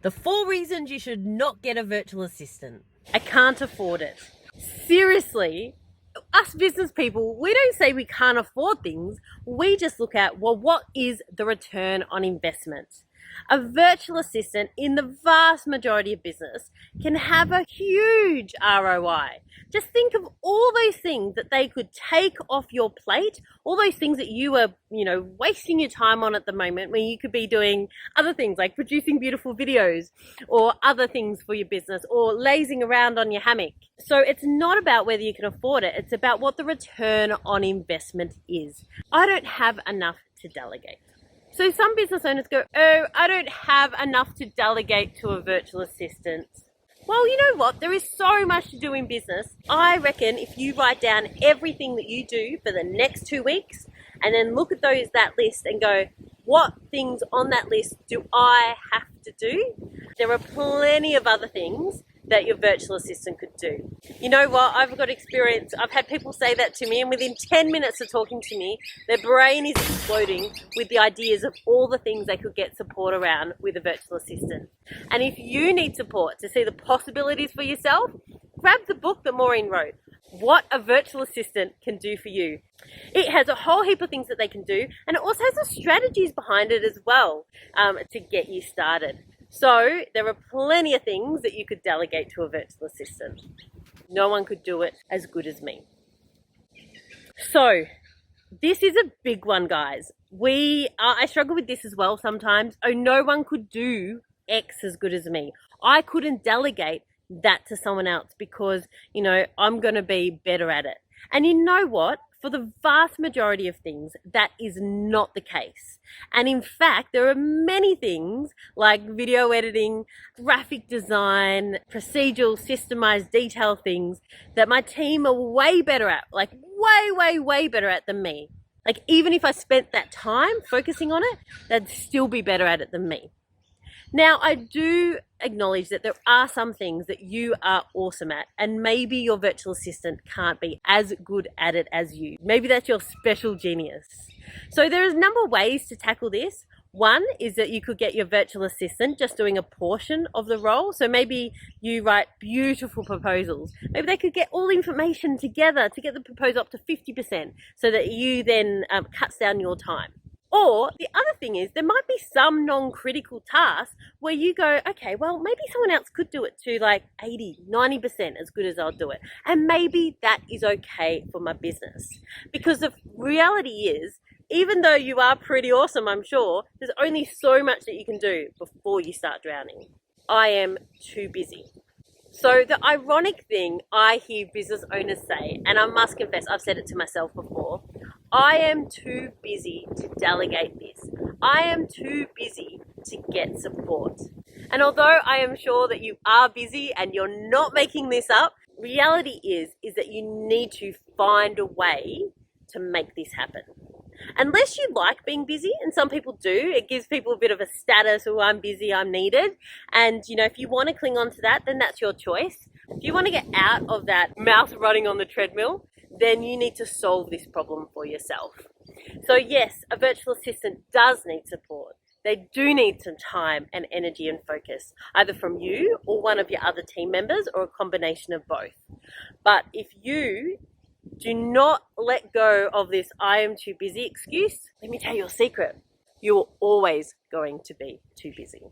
The 4 reasons you should not get a virtual assistant. I can't afford it. Seriously, us business people, we don't say we can't afford things. We just look at, well, what is the return on investment? A virtual assistant in the vast majority of business can have a huge ROI. Just think of all those things that they could take off your plate, all those things that you are, wasting your time on at the moment, when you could be doing other things like producing beautiful videos or other things for your business or lazing around on your hammock. So it's not about whether you can afford it. It's about what the return on investment is. I don't have enough to delegate. So some business owners go, oh, I don't have enough to delegate to a virtual assistant. Well, you know what? There is so much to do in business. I reckon if you write down everything that you do for the next 2 weeks and then look at that list and go, what things on that list do I have to do? There are plenty of other things that your virtual assistant could do. You know what? I've got experience. I've had people say that to me, and within 10 minutes of talking to me, their brain is exploding with the ideas of all the things they could get support around with a virtual assistant. And if you need support to see the possibilities for yourself, grab the book that Maureen wrote, What a Virtual Assistant Can Do For You. It has a whole heap of things that they can do, and it also has the strategies behind it as well to get you started. So there are plenty of things that you could delegate to a virtual assistant. No one could do it as good as me. So this is a big one, guys. I struggle with this as well sometimes. Oh, no one could do X as good as me. I couldn't delegate that to someone else because, I'm going to be better at it. And you know what? For the vast majority of things, that is not the case. And in fact, there are many things like video editing, graphic design, procedural, systemized, detailed things that my team are way better at, like way better at than me. Like even if I spent that time focusing on it, they'd still be better at it than me. Now, I do acknowledge that there are some things that you are awesome at, and maybe your virtual assistant can't be as good at it as you. Maybe that's your special genius. So there's a number of ways to tackle this. One is that you could get your virtual assistant just doing a portion of the role. So maybe you write beautiful proposals. Maybe they could get all the information together to get the proposal up to 50% so that you then cuts down your time. Or the other thing is there might be some non-critical tasks where you go, okay, well, maybe someone else could do it to like 80, 90% as good as I'll do it. And maybe that is okay for my business. Because the reality is, even though you are pretty awesome, I'm sure, there's only so much that you can do before you start drowning. I am too busy. So the ironic thing I hear business owners say, and I must confess, I've said it to myself before, I am too busy to delegate this. I am too busy to get support. And although I am sure that you are busy and you're not making this up, reality is that you need to find a way to make this happen. Unless you like being busy, and some people do, it gives people a bit of a status, oh, I'm busy, I'm needed. And, if you want to cling on to that, then that's your choice. If you want to get out of that mouth running on the treadmill, then you need to solve this problem for yourself. So yes, a virtual assistant does need support. They do need some time and energy and focus, either from you or one of your other team members or a combination of both. But if you do not let go of this I am too busy excuse, let me tell you a secret. You're always going to be too busy.